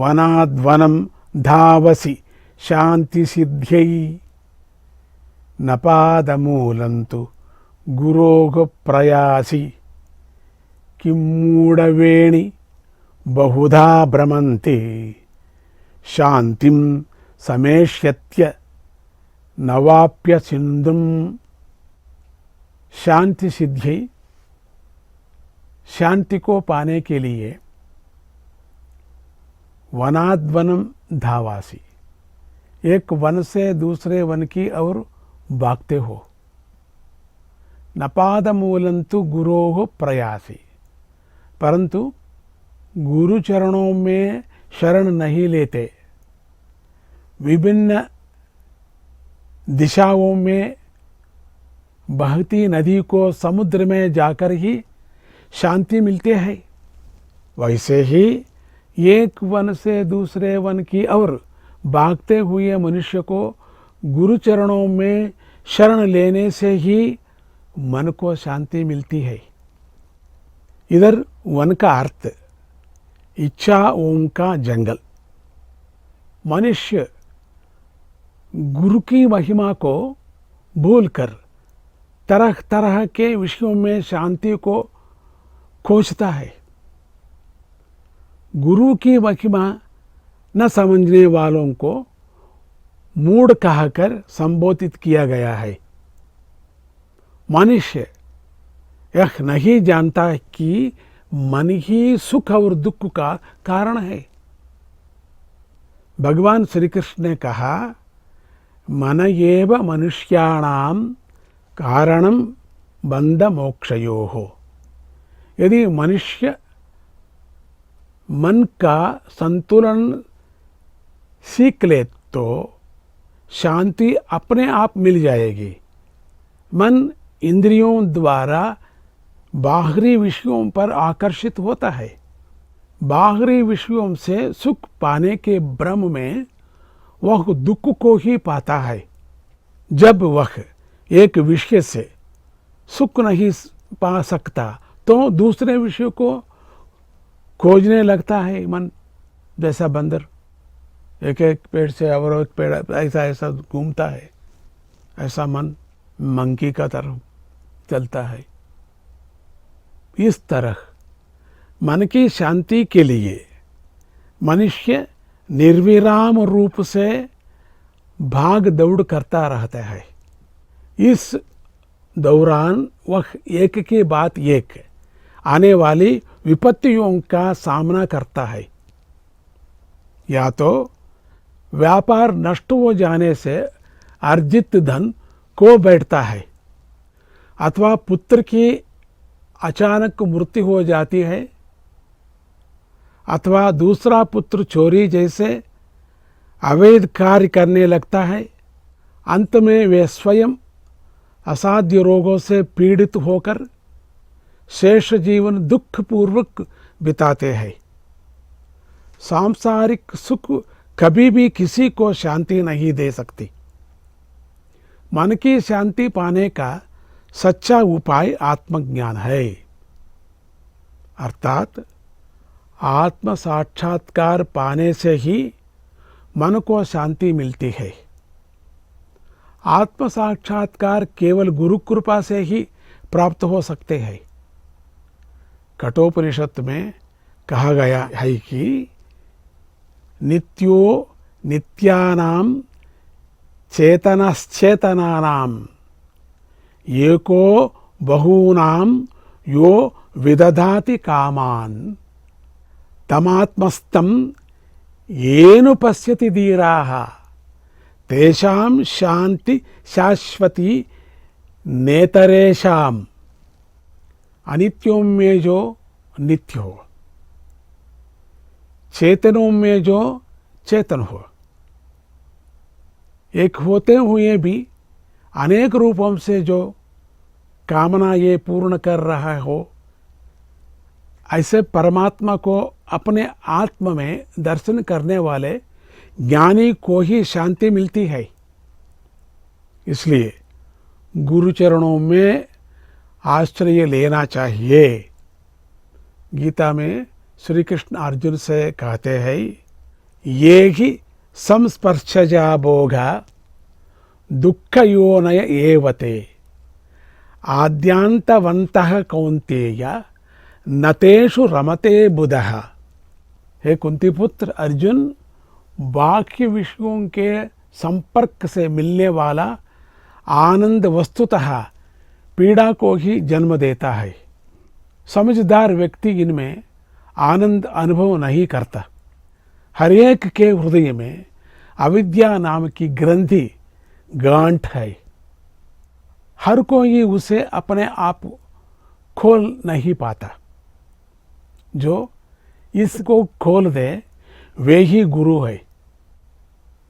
वनाद्वनं धावसि शान्तिसिद्ध्यै न पादमूलं तु गुरोः प्रयासि किं मूढवेणि बहुधा भ्रमन्ति शान्तिं समेष्यत्य नवाप्य सिंधुम। शांति सिद्धि, शांति को पाने के लिए वनाद्वनम धावासी, एक वन से दूसरे वन की ओर भागते हो। नपादमूलंतु गुरोः प्रयासी, परंतु गुरु चरणों में शरण नहीं लेते। विभिन्न दिशाओं में बहती नदी को समुद्र में जाकर ही शांति मिलती है, वैसे ही एक वन से दूसरे वन की ओर भागते हुए मनुष्य को गुरु चरणों में शरण लेने से ही मन को शांति मिलती है। इधर वन का अर्थ इच्छा ओम का जंगल। मनुष्य गुरु की महिमा को भूलकर तरह तरह के विषयों में शांति को खोजता है। गुरु की महिमा न समझने वालों को मूढ़ कहकर संबोधित किया गया है। मनुष्य यह नहीं जानता कि मन ही सुख और दुख का कारण है। भगवान श्री कृष्ण ने कहा, मन एव मनुष्याणां कारणं बंध मोक्षयोः। यदि मनुष्य मन का संतुलन सीख ले तो शांति अपने आप मिल जाएगी। मन इंद्रियों द्वारा बाहरी विषयों पर आकर्षित होता है। बाहरी विषयों से सुख पाने के भ्रम में वह दुख को ही पाता है। जब वह एक विषय से सुख नहीं पा सकता तो दूसरे विषय को खोजने लगता है। मन जैसा बंदर एक एक पेड़ से और एक पेड़ ऐसा ऐसा घूमता है, ऐसा मन मंकी का तरफ चलता है। इस तरह मन की शांति के लिए मनुष्य निर्विराम रूप से भाग दौड़ करता रहता है। इस दौरान वह एक के बाद एक आने वाली विपत्तियों का सामना करता है। या तो व्यापार नष्ट हो जाने से अर्जित धन खो बैठता है, अथवा पुत्र की अचानक मृत्यु हो जाती है, अथवा दूसरा पुत्र चोरी जैसे अवैध कार्य करने लगता है। अंत में वे स्वयं असाध्य रोगों से पीड़ित होकर शेष जीवन दुखपूर्वक बिताते हैं। सांसारिक सुख कभी भी किसी को शांति नहीं दे सकती। मन की शांति पाने का सच्चा उपाय आत्मज्ञान है, अर्थात आत्म साक्षात्कार पाने से ही मन को शांति मिलती है। आत्म साक्षात्कार केवल गुरु कृपा से ही प्राप्त हो सकते हैं। कठोपनिषद में कहा गया है कि नित्यो नित्यानां चेतनश्चेतनानां एको बहूनां यो विदधाति कामान् तमात्मस्थं येनु पश्यति धीराः तेषां शांति शाश्वती नेतरेषाम्। अनित्यों में जो नित्य हो, चेतनों में जो चेतन हो, एक होते हुए भी अनेक रूपों से जो कामना ये पूर्ण कर रहा हो, ऐसे परमात्मा को अपने आत्मा में दर्शन करने वाले ज्ञानी को ही शांति मिलती है। इसलिए गुरु चरणों में आश्रय लेना चाहिए। गीता में श्री कृष्ण अर्जुन से कहते हैं, ये हि संस्पर्शजा भोग दुःखयोनय एव ते आद्यांतवन्तः कौन्तेय न तेषु रमते बुधः। हे कुंती पुत्र अर्जुन, बाह्य विषयों के संपर्क से मिलने वाला आनंद वस्तुतः पीड़ा को ही जन्म देता है। समझदार व्यक्ति इनमें आनंद अनुभव नहीं करता। हर एक के हृदय में अविद्या नाम की ग्रंथि गांठ है। हर कोई उसे अपने आप खोल नहीं पाता। जो इसको खोल दे वे ही गुरु है।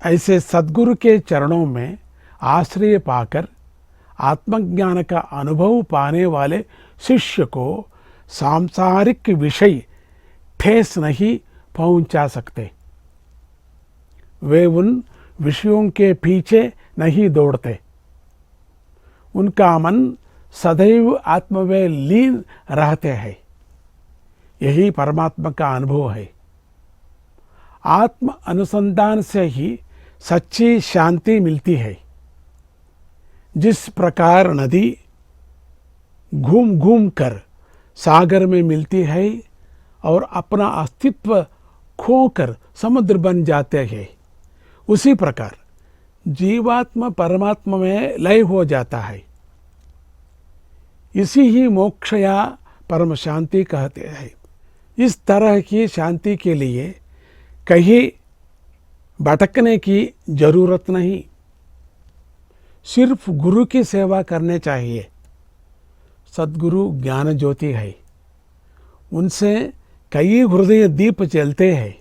ऐसे सद्गुरु के चरणों में आश्रय पाकर आत्मज्ञान का अनुभव पाने वाले शिष्य को सांसारिक विषय ठेस नहीं पहुंचा सकते। वे उन विषयों के पीछे नहीं दौड़ते। उनका मन सदैव आत्म में लीन रहते हैं। यही परमात्मा का अनुभव है। आत्म अनुसंधान से ही सच्ची शांति मिलती है। जिस प्रकार नदी घूम घूम कर सागर में मिलती है और अपना अस्तित्व खोकर समुद्र बन जाते हैं, उसी प्रकार जीवात्मा परमात्मा में लय हो जाता है। इसी ही मोक्ष या परम शांति कहते हैं। इस तरह की शांति के लिए कहीं भटकने की जरूरत नहीं। सिर्फ गुरु की सेवा करने चाहिए। सद्गुरु ज्ञान ज्योति है। उनसे कई हृदय दीप जलते हैं।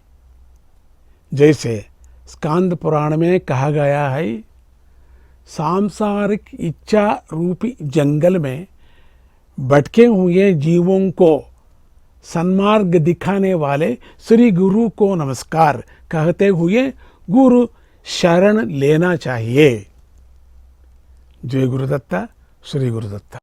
जैसे स्कांद पुराण में कहा गया है, सांसारिक इच्छा रूपी जंगल में भटके हुए जीवों को सन्मार्ग दिखाने वाले श्री गुरु को नमस्कार कहते हुए गुरु शरण लेना चाहिए। जय गुरुदत्ता, श्री गुरुदत्ता।